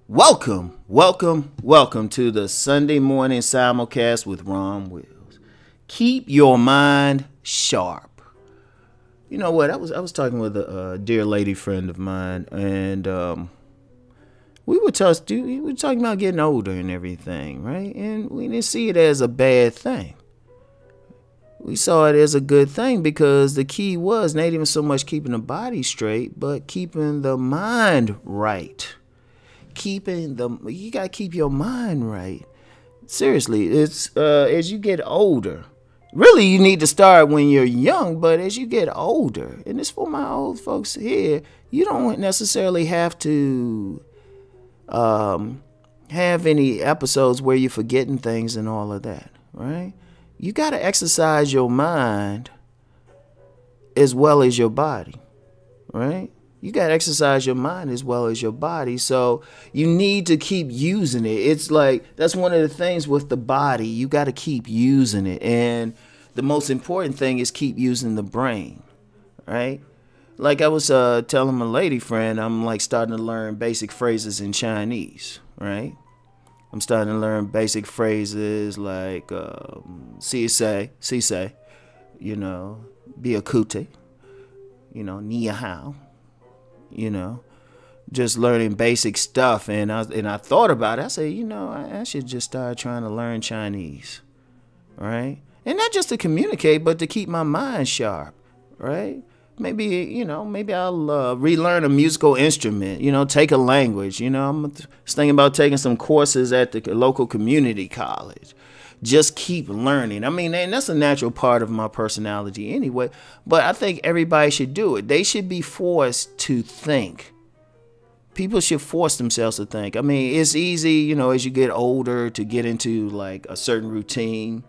Welcome to the Sunday morning simulcast with Rom Wills. Keep your mind sharp. You know what? I was talking with a dear lady friend of mine, and we were talking about getting older and everything, right? And we didn't see it as a bad thing. We saw it as a good thing because the key was not even so much keeping the body straight, but keeping the mind right. You gotta keep your mind right. Seriously, it's as you get older. Really, you need to start when you're young, but as you get older, and it's for my old folks here, you don't necessarily have to have any episodes where you're forgetting things and all of that, right? You gotta exercise your mind as well as your body, right? You got to exercise your mind as well as your body. So you need to keep using it. It's like, that's one of the things with the body. You got to keep using it. And the most important thing is keep using the brain, right? Like I was telling my lady friend, I'm like starting to learn basic phrases in Chinese, right? I'm starting to learn basic phrases like si you know, be a kute, you know, ni hao. You know, just learning basic stuff. And I thought about it. I said, I should just start trying to learn Chinese, right? And not just to communicate, but to keep my mind sharp, right? Maybe I'll relearn a musical instrument, take a language. I'm thinking about taking some courses at the local community college. Just keep learning. I mean, and that's a natural part of my personality anyway, but I think everybody should do it. They should be forced to think. People should force themselves to think. I mean, it's easy, as you get older to get into like a certain routine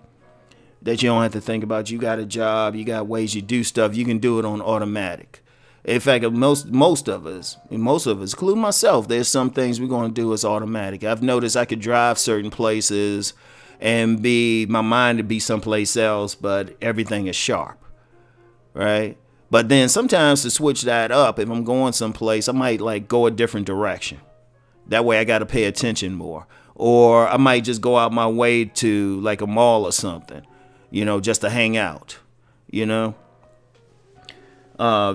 that you don't have to think about. You got a job, you got ways you do stuff. You can do it on automatic. In fact, most of us, including myself, there's some things we're going to do as automatic. I've noticed I could drive certain places and my mind to be someplace else, but everything is sharp, right? But then sometimes to switch that up, if I'm going someplace, I might like go a different direction. That way I got to pay attention more. Or I might just go out my way to like a mall or something, just to hang out,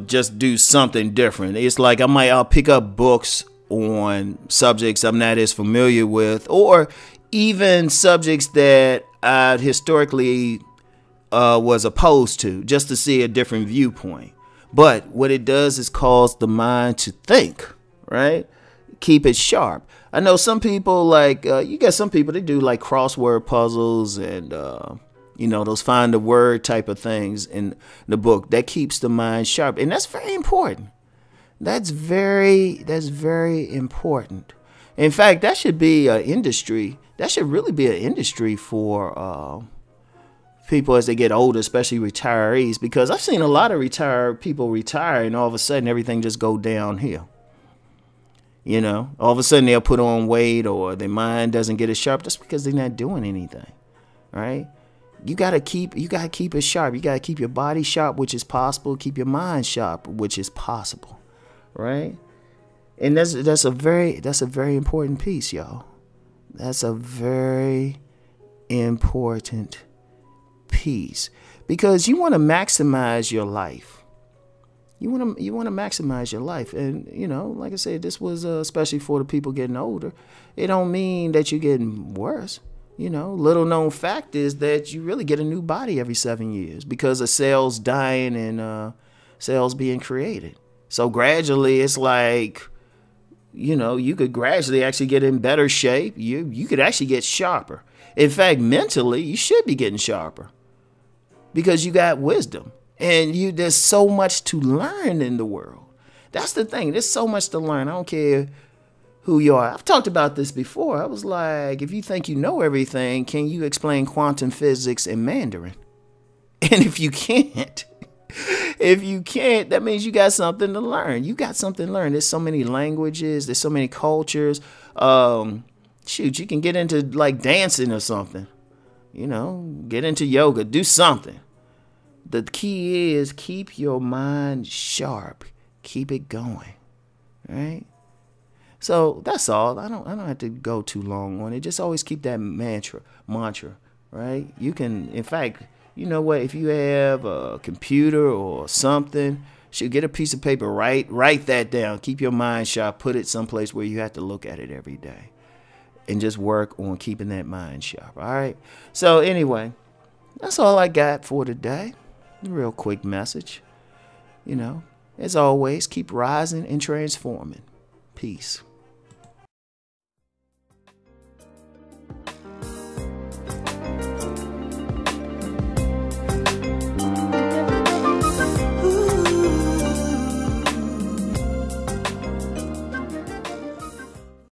just do something different. It's like I'll pick up books on subjects I'm not as familiar with, or even subjects that I historically was opposed to, just to see a different viewpoint. But what it does is cause the mind to think, right? Keep it sharp. I know some people you got some people that do like crossword puzzles and those find the word type of things in the book. That keeps the mind sharp, and that's very important. That's very important. In fact, that should be an industry. That should really be an industry for people as they get older, especially retirees, because I've seen a lot of people retire and all of a sudden everything just go downhill. All of a sudden they'll put on weight or their mind doesn't get as sharp just because they're not doing anything, right? You gotta keep it sharp. You gotta keep your body sharp, which is possible. Keep your mind sharp, which is possible, right? And that's a very important piece, y'all. That's a very important piece, because you want to maximize your life. You want to maximize your life, and like I said, this was especially for the people getting older. It don't mean that you're getting worse. Little known fact is that you really get a new body every 7 years because of cells dying and cells being created. So gradually, it's like, you could gradually actually get in better shape. You could actually get sharper. In fact, mentally, you should be getting sharper because you got wisdom. And there's so much to learn in the world. That's the thing. There's so much to learn. I don't care who you are. I've talked about this before. I was like, if you think you know everything, can you explain quantum physics in Mandarin? And if you can't, that means you got something to learn. You got something to learn. There's so many languages. There's so many cultures. Shoot, you can get into like dancing or something. Get into yoga. Do something. The key is keep your mind sharp. Keep it going. Right? So that's all. I don't have to go too long on it. Just always keep that mantra, right? You can, in fact, you know what? If you have a computer or something, should get a piece of paper, write that down. Keep your mind sharp. Put it someplace where you have to look at it every day, and just work on keeping that mind sharp. All right. So anyway, that's all I got for today. A real quick message. You know, as always, keep rising and transforming. Peace.